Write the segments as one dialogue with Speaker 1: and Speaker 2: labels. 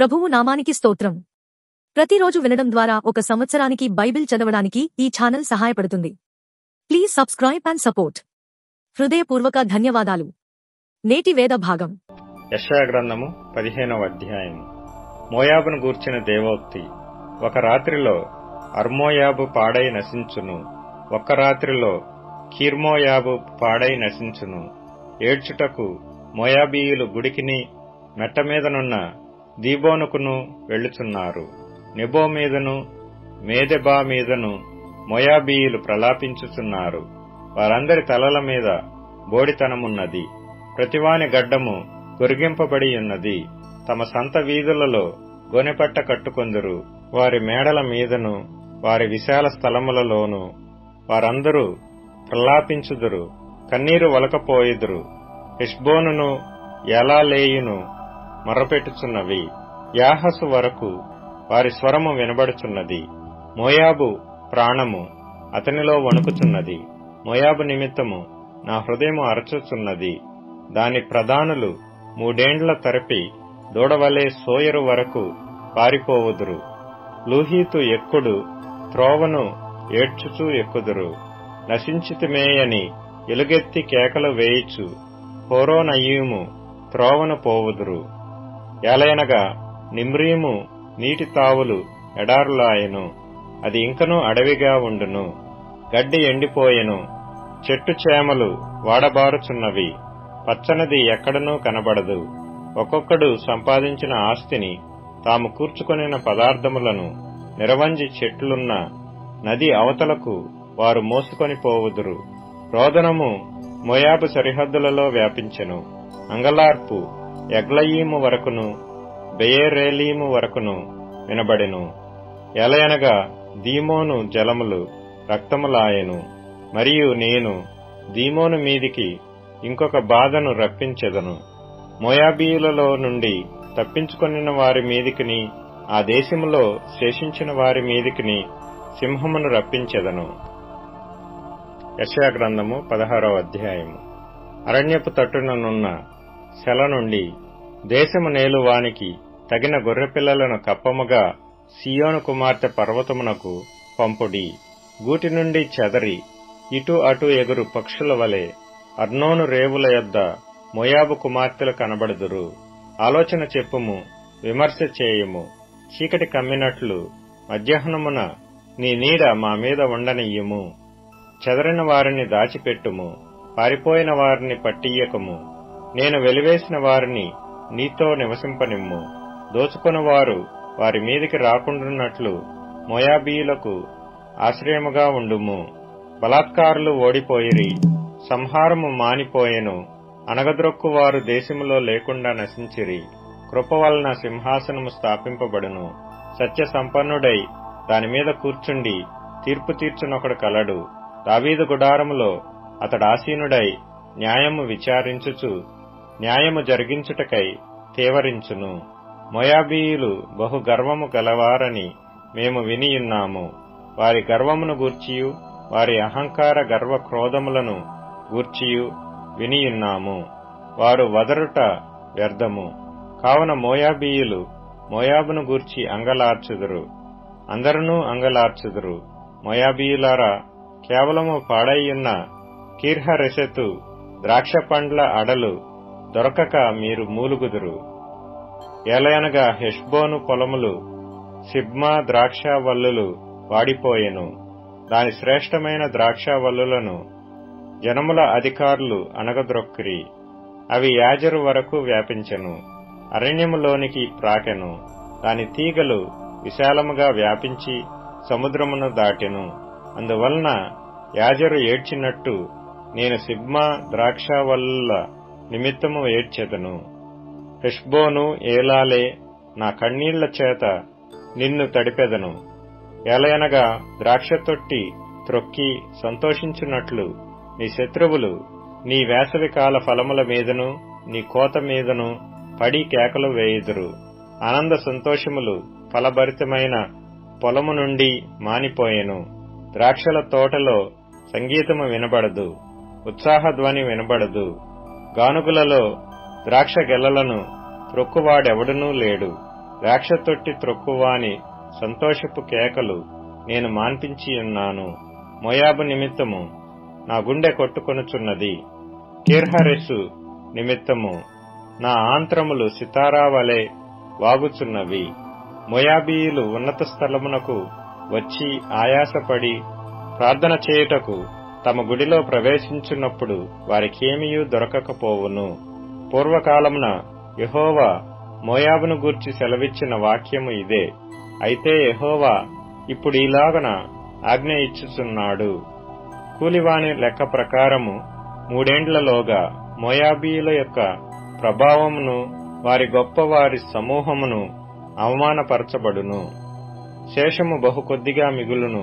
Speaker 1: ప్రభువు నామానికి స్తోత్రం. ప్రతిరోజు వినడం ద్వారా ఒక సంవత్సరానికి బైబిల్ చదవడానికి ఈ ఛానల్ సహాయపడుతుంది. Please subscribe and support. హృదయపూర్వక ధన్యవాదాలు. నేటి వేద భాగం
Speaker 2: యెషయా గ్రంథము 15వ అధ్యాయము. మోయాబును గూర్చిన దేవోక్తి. ఒక రాత్రిలో అర్మోయాబు పాడై నశించును, ఒక్క రాత్రిలో కీర్మోయాబు పాడై నశించును. ఏడ్చుటకు మోయాబీయులు గుడికిని మెట్టమీదనున్న దీబోనుకును వెళ్ళుచున్నారు. నెబో మీదను మేదెబా మీదను మోయాబీయులు ప్రలాపించుచున్నారు. వారందరి తలల మీద బోడితనమున్నది, ప్రతివాని గడ్డము గొరిగింపబడి ఉన్నది. తమ సంత వీధులలో గొనెపట్ట కట్టుకొందురు. వారి మేడల మీదను వారి విశాల స్థలములలోను వారందరూ ప్రలాపించుదురు, కన్నీరు వలకపోయుదురు. హెష్బోనును ఎలాలేయును మొర్రపెట్టుచున్నవి, యాహసు వరకు వారి స్వరము వినబడుచున్నది. మోయాబు ప్రాణము అతనిలో వణుకుచున్నది. మోయాబు నిమిత్తము నా హృదయము అరచుచున్నది. దాని ప్రధానులు 3 ఏండ్ల తరపి దూడవలే సోయరు వరకు పారిపోవుదురు. లూహీతు ఎక్కుడు త్రోవను ఏడ్చుచూ ఎక్కుదురు. నశించితిమేయని ఎలుగెత్తి కేకలు వేయిచు హోరోనయీము త్రోవను పోవుదురు. ఏలయనగా నిమ్రీము నీటి తావులు ఎడారులాయెను, అది ఇంకనూ అడవిగా ఉండును. గడ్డి ఎండిపోయెను, చెట్టు చేమలు వాడబారుచున్నవి. పచ్చనిది ఎక్కడనూ కనబడదు. ఒక్కొక్కడు సంపాదించిన ఆస్తిని, తాము కూర్చుకొనిన పదార్థములను నిరవంజి చెట్లున్న నది అవతలకు వారు మోసుకొని పోవుదురు. రోదనము మోయాబు సరిహద్దులలో వ్యాపించెను. అంగలార్పు ఎగ్లయీము వరకును బెయేరేలీము వరకును వినబడెను. ఎలయనగా దీమోను జలములు రక్తములాయెను. మరియు నేను దీమోను మీదికి ఇంకొక బాధను రప్పించెదను. మోయాబీయులలో నుండి తప్పించుకొనిన వారి మీదికిని, ఆ దేశములో శేషించిన వారి మీదికిని సింహమును రప్పించెదను. యెషయా గ్రంథము 16వ అధ్యాయము. అరణ్యపు తట్టుననున్న సెల నుండి దేశము నేలువానికి తగిన గొర్రెపిల్లలను కప్పముగా సీయోను కుమార్తె పర్వతమునకు పంపుడి. గూటి నుండి చెదరి ఇటు అటు ఎగురు పక్షుల వలె అర్నోను రేవుల యొద్ద మోయాబు కుమార్తెలు కనబడుదురు. ఆలోచన చెప్పుము, విమర్శ చేయుము. చీకటి కమ్మినట్లు మధ్యాహ్నమున నీ నీడ మా మీద ఉండనియ్యుము. చెదరిన వారిని దాచిపెట్టుము, పారిపోయిన వారిని పట్టియ్యకము. నేను వెలివేసిన వారిని నీతో నివసింపనిమ్ము. దోచుకొనువారు వారి మీదికి రాకుండున్నట్లు మోయాబీయులకు ఆశ్రయముగా ఉండుము. బలాత్కారులు ఓడిపోయిరి, సంహారము మానిపోయెను. అనగద్రొక్కువారు దేశములో లేకుండా నశించిరి. కృప వలన సింహాసనము స్థాపింపబడును. సత్య సంపన్నుడై దానిమీద కూర్చుండి తీర్పు తీర్చునొకడు కలడు. దావీదు గుడారములో అతడాసీనుడై న్యాయము విచారించుచు న్యాయము జరిగించుటకై తేవరించును. మోయాబీయులు బహు గర్వము గలవారని మేము వినియున్నాము. వారి గర్వమును గూర్చియు వారి అహంకార గర్వ క్రోధములను గూర్చియు వినియున్నాము. వారు వదరుట వ్యర్థము. కావున మోయాబీయులు మోయాబును గూర్చి అంగలార్చుదురు, అందరునూ అంగలార్చుదురు. మోయాబీయులారా, కేవలము పాడైయున్న కీర్హరెషెతు ద్రాక్ష పండ్ల అడలు దొరకక మీరు మూలుగుదురు. ఏలయనగా హెష్బోను పొలములు సిబ్మా ద్రాక్షావల్లులు వాడిపోయెను. దాని శ్రేష్టమైన ద్రాక్షావల్లులను జనముల అధికారులు అనగద్రొక్కిరి. అవి యాజరు వరకు వ్యాపించెను, అరణ్యములోనికి ప్రాకెను. దాని తీగలు విశాలముగా వ్యాపించి సముద్రమును దాటెను. అందువలన యాజరు ఏడ్చినట్టు నేను సిబ్మా ద్రాక్షావల్లుల నిమిత్తము ఏడ్చెదను. హెష్బోను ఏలాలే, నా కన్నీళ్ల చేత నిన్ను తడిపెదను. ఏలయనగా ద్రాక్ష తొట్టి త్రొక్కి సంతోషించున్నట్లు నీ శత్రువులు నీ వేసవికాల ఫలముల మీదను నీ కోత మీదను పడి కేకలు వేయుదురు. ఆనంద సంతోషములు ఫలభరితమైన పొలము నుండి మానిపోయెను. ద్రాక్షల తోటలో సంగీతము వినబడదు, ఉత్సాహధ్వని వినబడదు. గానుగులలో ద్రాక్ష గెలలను త్రొక్కువాడెవడునూ లేడు. ద్రాక్షతొట్టి త్రొక్కువాని సంతోషపు కేకలు నేను మాన్పించియున్నాను. మోయాబు నిమిత్తము నా గుండె కొట్టుకొనుచున్నది. కీర్హరెసు నిమిత్తము నా ఆంత్రములు సితారా వలె వాగుచున్నవి. మోయాబీయులు ఉన్నత స్థలమునకు వచ్చి ఆయాసపడి ప్రార్థన చేయుటకు తమ గుడిలో ప్రవేశించున్నప్పుడు వారికేమీయూ దొరకకపోవును. పూర్వకాలమున యెహోవా మోయాబును గూర్చి సెలవిచ్చిన వాక్యము ఇదే. అయితే యెహోవా ఇప్పుడు ఇలాగన ఆజ్ఞ ఇచ్చుచున్నాడు. కూలివాని లెక్క ప్రకారము 3 ఏండ్లలోగా మోయాబీయుల యొక్క ప్రభావమును వారి గొప్పవారి సమూహమును అవమానపరచబడును. శేషము బహు కొద్దిగా మిగులును,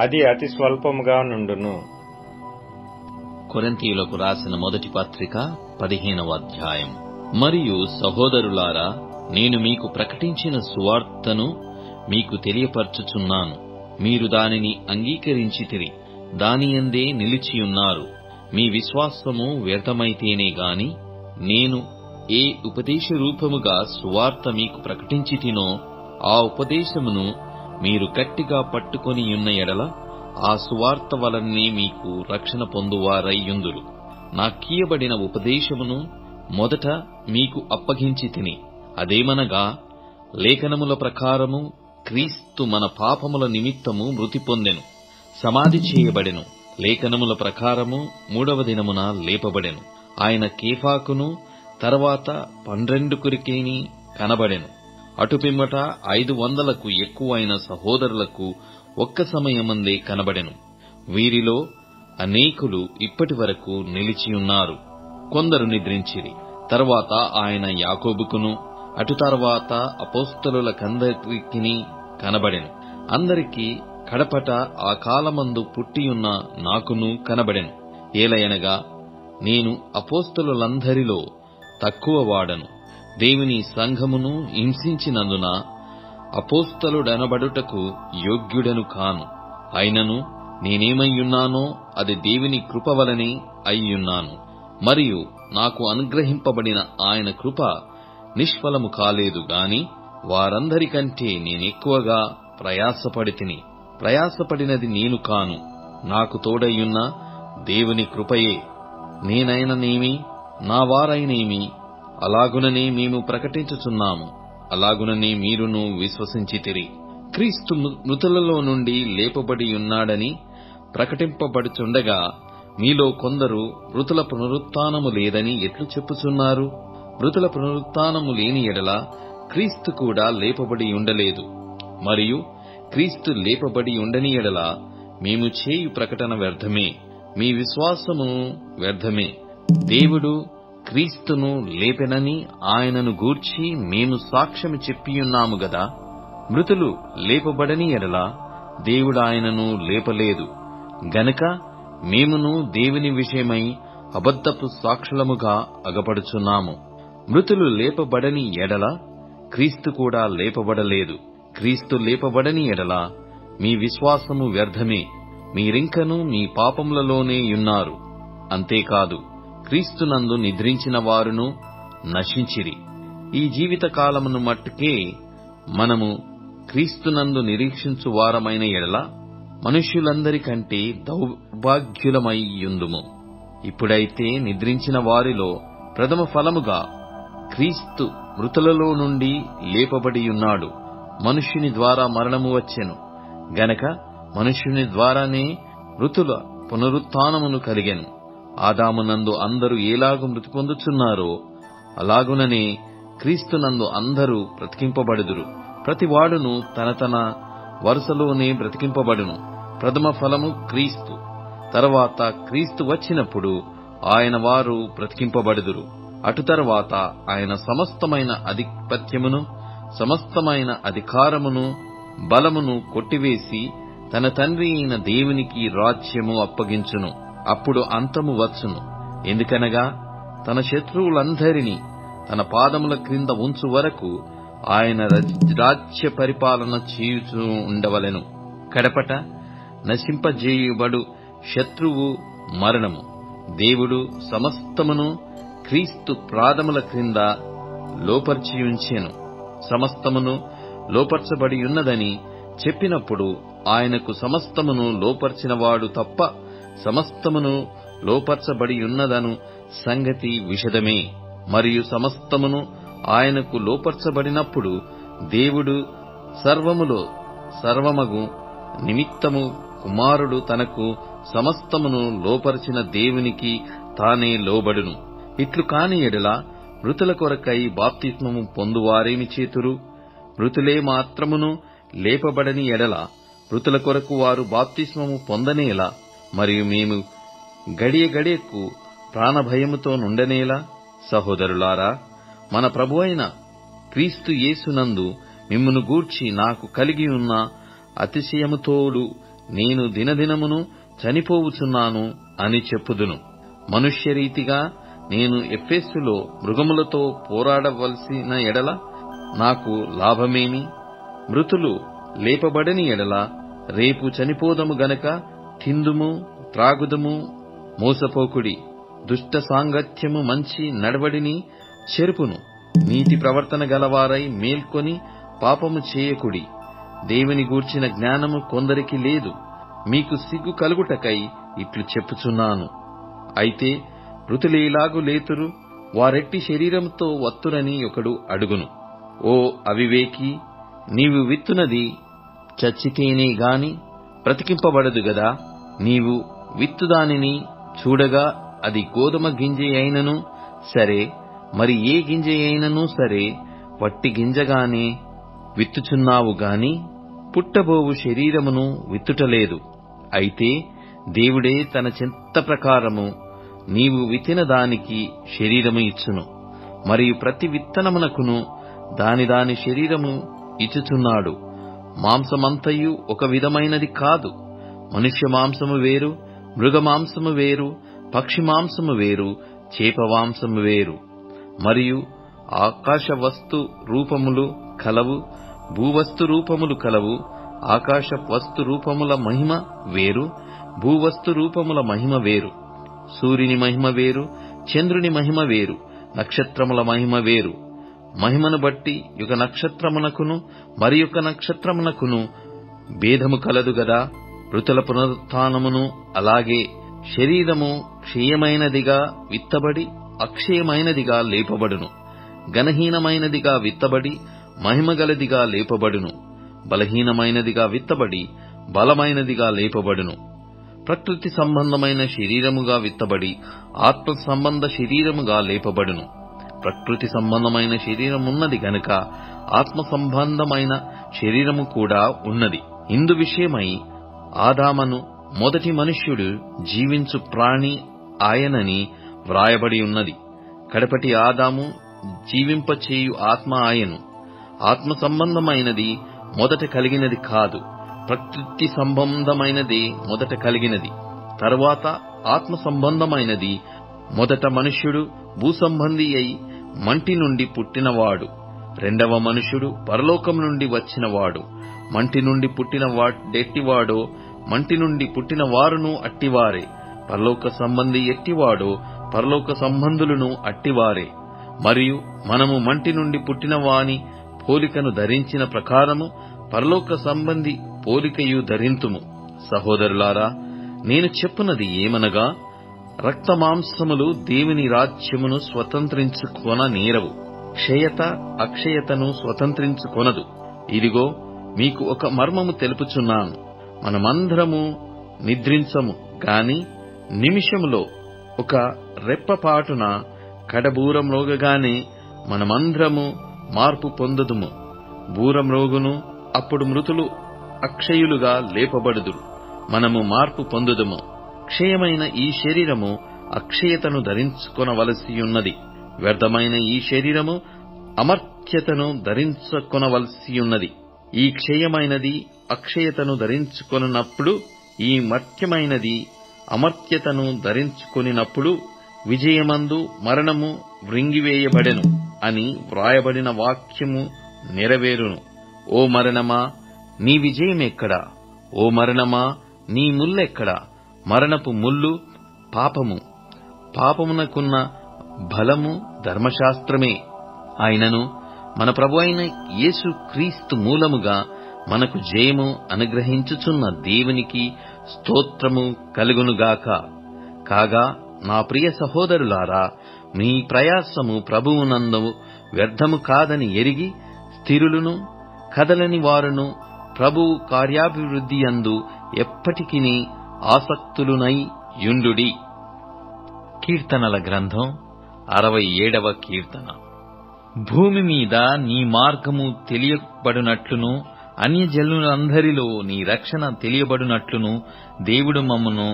Speaker 2: అది అతి స్వల్పముగా నుండును.
Speaker 3: కొరింథీయులకు రాసిన మొదటి పత్రిక 15వ అధ్యాయం. మరియు సహోదరులారా, నేను మీకు ప్రకటించిన సువార్తను మీకు తెలియపరచుచున్నాను. మీరు దానిని అంగీకరించితిరి, దానియందే నిలిచియున్నారు. మీ విశ్వాసము వ్యర్థమైతేనే గాని నేను ఏ ఉపదేశ రూపముగా సువార్త మీకు ప్రకటించితినో ఆ ఉపదేశమును మీరు గట్టిగా పట్టుకొనియున్న ఎడల ఆ సువార్త వలనే మీకు రక్షణ పొందువారయ్యుందురు. నాకీయబడిన ఉపదేశమును మొదట మీకు అప్పగించి తిని, అదేమనగా లేఖనముల ప్రకారము క్రీస్తు మన పాపముల నిమిత్తము మృతి పొందెను, సమాధి చేయబడెను, లేఖనముల ప్రకారము 3వ దినమున లేపబడెను. ఆయన కేఫాకును తర్వాత 12 కనబడెను. అటుపిమ్మట 500కు ఎక్కువైన సహోదరులకు ఒక్క సమయమందే కనబడెను. వీరిలో అనేకులు ఇప్పటి వరకు నిలిచియున్నారు. కొందరు నిద్రించిరి. తర్వాత ఆయన యాకోబుకును, అటు తర్వాత అపోస్తలులకందరికీ కనబడెను. అందరికీ కడపట ఆ కాలమందు పుట్టియున్న నాకును కనబడెను. ఏలయనగా నేను అపోస్తలులందరిలో తక్కువ వాడను. దేవుని సంఘమును హింసించినందున అపోస్తలుడనబడుటకు యోగ్యుడను కాను. అయినను నేనేమయ్యున్నానో అది దేవుని కృప వలనే అయ్యున్నాను. మరియు నాకు అనుగ్రహింపబడిన ఆయన కృప నిష్ఫలము కాలేదు గాని వారందరికంటే నేనెక్కువగా ప్రయాసపడితిని. ప్రయాసపడినది నేను కాను, నాకు తోడయ్యున్న దేవుని కృపయే. నేనైననేమి నా వారైనేమి అలాగుననే మేము ప్రకటించుచున్నాము, అలాగుననే మీరును విశ్వసించితిరి. క్రీస్తు మృతులలో నుండి లేపబడియున్నాడని ప్రకటింపబడుచుండగా మీలో కొందరు మృతుల పునరుత్థానము లేదని ఎట్లు చెప్పుచున్నారు? మృతుల పునరుత్థానము లేని ఎడల క్రీస్తు కూడా లేపబడి ఉండలేదు. మరియు క్రీస్తు లేపబడి ఉండని ఎడల మేము చేయు ప్రకటన వ్యర్థమే, మీ విశ్వాసము వ్యర్థమే. దేవుడు క్రీస్తును లేపెనని ఆయనను గూర్చి మేము సాక్ష్యము చెప్పియున్నాము గదా. మృతులు లేపబడని ఎడల దేవుడు ఆయనను లేపలేదు గనుక మేమును దేవుని విషయమై అబద్ధపు సాక్షులముగా అగపడుచున్నాము. మృతులు లేపబడని ఎడల క్రీస్తు కూడా లేపబడలేదు. క్రీస్తు లేపబడని ఎడల మీ విశ్వాసము వ్యర్థమే, మీరింకను మీ పాపములలోనే యున్నారు. అంతేకాదు, క్రీస్తునందు నిద్రించిన వారును నశించిరి. ఈ జీవిత కాలమును మట్టుకే మనము క్రీస్తునందు నిరీక్షించు వారమైన ఎడల మనుష్యులందరికంటే దౌర్భాగ్యులమయ్యుందుము. ఇప్పుడైతే నిద్రించిన వారిలో ప్రథమ ఫలముగా క్రీస్తు మృతులలో నుండి లేపబడియున్నాడు. మనుష్యుని ద్వారా మరణము వచ్చెను గనక మనుష్యుని ద్వారానే మృతుల పునరుత్థానమును కలిగెను. ఆదామునందు అందరూ ఏలాగు మృతి పొందుచున్నారో అలాగుననే క్రీస్తునందు అందరూ బ్రతికింపబడుదురు. ప్రతివాడును తన తన వరుసలోనే బ్రతికింపబడును. ప్రథమ ఫలము క్రీస్తు, తర్వాత క్రీస్తు వచ్చినప్పుడు ఆయన వారు బ్రతికింపబడుదురు. అటు తర్వాత ఆయన సమస్తమైన ఆధిపత్యమును సమస్తమైన అధికారమును బలమును కొట్టివేసి తన తండ్రి అయిన దేవునికి రాజ్యము అప్పగించును. అప్పుడు అంతము వచ్చును. ఎందుకనగా తన శత్రువులందరినీ తన పాదముల క్రింద ఉంచు వరకు ఆయన రాజ్య పరిపాలన చేయుచూ ఉండవలెను. కడపట నశింపజేయుబడు శత్రువు మరణము. దేవుడు సమస్తమును క్రీస్తు పాదముల క్రింద లోపర్చియుంచెను. సమస్తమును లోపర్చబడియున్నదని చెప్పినప్పుడు ఆయనకు సమస్తమును లోపర్చినవాడు తప్ప సమస్తమును లోపర్చబడియున్నదను సంగతి విషదమే. మరియు సమస్తమును ఆయనకు లోపర్చబడినప్పుడు దేవుడు సర్వములో సర్వమగు నిమిత్తము కుమారుడు తనకు సమస్తమును లోపరిచిన దేవునికి తానే లోబడును. ఇట్లు కాని ఎడల మృతుల కొరకై బాప్తిస్మము పొందువారేమి చేతురు? మృతులే మాత్రమును లేపబడని ఎడల మృతుల కొరకు వారు బాప్తిస్మము పొందనేలా? మరియు మేము గడియ గడియకు ప్రాణభయముతో నుండనేలా? సహోదరులారా, మన ప్రభువైన క్రీస్తు యేసునందు మిమ్మును గూర్చి నాకు కలిగి ఉన్న అతిశయముతోడు నేను దినదినమును చనిపోవుచున్నాను అని చెప్పుదును. మనుష్యరీతిగా నేను ఎఫెసులో మృగములతో పోరాడవలసిన ఎడల నాకు లాభమేమి? మృతులు లేపబడని ఎడల రేపు చనిపోదము గనక తిందుము, త్రాగుదుము, మోసపోకుడి. దుష్ట సాంగత్యము మంచి నడవడిని చెరుపును. నీతి ప్రవర్తన గలవారై మేల్కొని పాపము చేయకుడి. దేవుని గూర్చిన జ్ఞానము కొందరికి లేదు. మీకు సిగ్గు కలుగుటకై ఇట్లు చెప్పుచున్నాను. అయితే మృతులేలాగు లేతురు? వారెట్టి శరీరముతో వత్తురని ఒకడు అడుగును. ఓ అవివేకి, నీవు విత్తునది చచ్చితేనే గాని బ్రతికింపబడదు గదా. నీవు విత్తుదానిని చూడగా అది గోధుమ గింజ అయినను సరే, మరి ఏ గింజ అయినను సరే, వట్టి గింజగానే విత్తుచున్నావు గాని పుట్టబోవు శరీరమును విత్తుటలేదు. అయితే దేవుడే తన చిత్త ప్రకారము నీవు విత్తిన దానికి శరీరము ఇచ్చును. మరియు ప్రతి విత్తనమునకును దాని దాని శరీరము ఇచ్చుచున్నాడు. మాంసమంతయు ఒక విధమైనది కాదు. మనుష్య మాంసము వేరు, మృగ మాంసము వేరు, పక్షి మాంసము వేరు, చేప మాంసము వేరు. మరియు ఆకాశ వస్తు రూపములు కలవు, భూవస్తు రూపములు కలవు. ఆకాశ వస్తు రూపముల మహిమ వేరు, భూవస్తు రూపముల మహిమ వేరు. సూర్యుని మహిమ వేరు, చంద్రుని మహిమ వేరు, నక్షత్రముల మహిమ వేరు. మహిమను బట్టి ఒక నక్షత్రమునకును మరి ఒక నక్షత్రమునకును భేదము కలదు గదా. మృతుల పునరుత్థానమును అలాగే. శరీరము క్షయమైనదిగా విత్తబడి అక్షయమైనదిగా లేపబడును. ఘనహీనమైనదిగా విత్తబడి మహిమగలదిగా లేపబడును. బలహీనమైనదిగా విత్తబడి బలమైనదిగా లేపబడును. ప్రకృతి సంబంధమైన శరీరముగా విత్తబడి ఆత్మ సంబంధ శరీరముగా లేపబడును. ప్రకృతి సంబంధమైన శరీరమున్నది గనుక ఆత్మ సంబంధమైన శరీరము కూడా ఉన్నది. ఇందు విషయమై ఆదామను మొదటి మనుష్యుడు జీవించు ప్రాణి ఆయనని వ్రాయబడి ఉన్నది. కడపటి ఆదాము జీవింపచేయు ఆత్మ ఆయను. ఆత్మ సంబంధమైనది మొదట కలిగినది కాదు, ప్రకృతి సంబంధమైనదే మొదట కలిగినది. తరువాత ఆత్మ సంబంధమైనది. మొదట మనుష్యుడు భూసంబంధి అయి మంటి నుండి పుట్టినవాడు. రెండవ మనుష్యుడు పరలోకం నుండి వచ్చినవాడు. మంటి నుండి పుట్టిన వాడెట్టివాడో మంటి నుండి పుట్టిన వారును అట్టివారే. పరలోక సంబంధి ఎట్టివాడో పరలోక సంబంధులను అట్టివారే. మరియు మనము మంటి నుండి పుట్టిన వాని పోలికను ధరించిన ప్రకారము పరలోక సంబంధి పోలికయు ధరింతుము. సహోదరులారా, నేను చెప్పునది ఏమనగా, రక్తమాంసములు దేవుని రాజ్యమును స్వతంత్రించుకొన నేరవు. క్షయత అక్షయతను స్వతంత్రించుకొనదు. ఇదిగో మీకు ఒక మర్మము తెలుపుచున్నాను. మనమందరము నిద్రించము గాని నిమిషములో ఒక రెప్పపాటున కడబూరమ్రోగగానే మనమందరము మార్పు పొందుదుము. బూరమ్రోగును, అప్పుడు మృతులు అక్షయులుగా లేపబడుదురు. మనము మార్పు పొందుదుము. క్షయమైన ఈ శరీరము అక్షయతను ధరించుకొనవలసియున్నది. వ్యర్థమైన ఈ శరీరము అమర్త్యతను ధరించుకొనవలసియున్నది. ఈ క్షయమైనది అక్షయతను ధరించుకొనినప్పుడు, ఈ మర్త్యమైనది అమర్త్యతను ధరించుకొనినప్పుడు విజయమందు మరణము వ్రింగివేయబడెను అని వ్రాయబడిన వాక్యము నెరవేరును. ఓ మరణమా, నీ విజయమెక్కడా? ఓ మరణమా, నీ ముల్లెక్కడా? మరణపు ముల్లు పాపము, పాపమునకున్న బలము ధర్మశాస్త్రమే. అయినను మన ప్రభువైన యేసు క్రీస్తు మూలముగా మనకు జయము అనుగ్రహించుచున్న దేవునికి స్తోత్రము కలుగునుగాక. కాగా నా ప్రియ సహోదరులారా, మీ ప్రయాసము ప్రభువునందు వ్యర్థము కాదని ఎరిగి స్థిరులను కదలని వారును ప్రభువు కార్యాభివృద్ధియందు ఎప్పటికినీ ఆసక్తులునై యుండుడి. కీర్తనల గ్రంథం 67వ కీర్తన. భూమి మీద నీ మార్గము తెలియబడునట్లును అన్యజనులందరిలో నీ రక్షణ తెలియబడునట్లును దేవుడు మమ్మను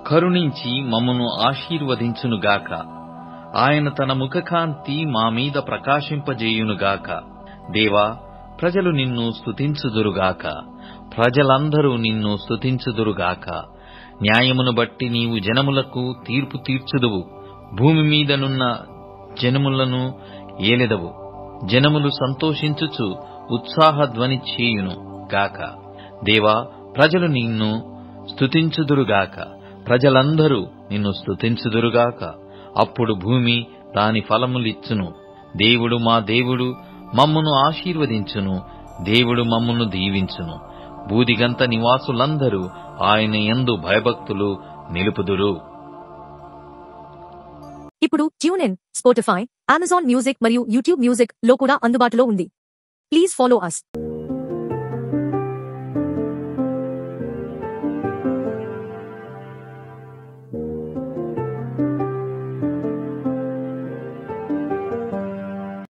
Speaker 3: కరుణించి మమ్మను ఆశీర్వదించునుగాక. ఆయన తన ముఖకాంతి మా మీద ప్రకాశింపజేయునుగాక. దేవా, ప్రజలు నిన్ను స్తుతించుదురుగాక, ప్రజలందరూ నిన్ను స్తుతించుదురుగాక. న్యాయమును బట్టి నీవు జనములకు తీర్పు తీర్చుదువు, భూమి మీదనున్న జనములను ఏలెదవు. జనములు సంతోషించుచు ఉత్సాహధ్వని చేయును గాక. దేవా, ప్రజలు నిన్ను స్తుతించుదురుగాక, ప్రజలందరూ నిన్ను స్తుతించుదురుగాక. అప్పుడు భూమి దాని ఫలములిచ్చును. దేవుడు మా దేవుడు మమ్మును ఆశీర్వదించును, దేవుడు మమ్మును దీవించును. బూదిగంత నివాసులందరూ ఆయన యందు భయభక్తులు నిలుపుదురు.
Speaker 1: ఇప్పుడు tune in, Spotify, Amazon music మరియు యూట్యూబ్ మ్యూజిక్ లో కూడా అందుబాటులో ఉంది. Please follow us.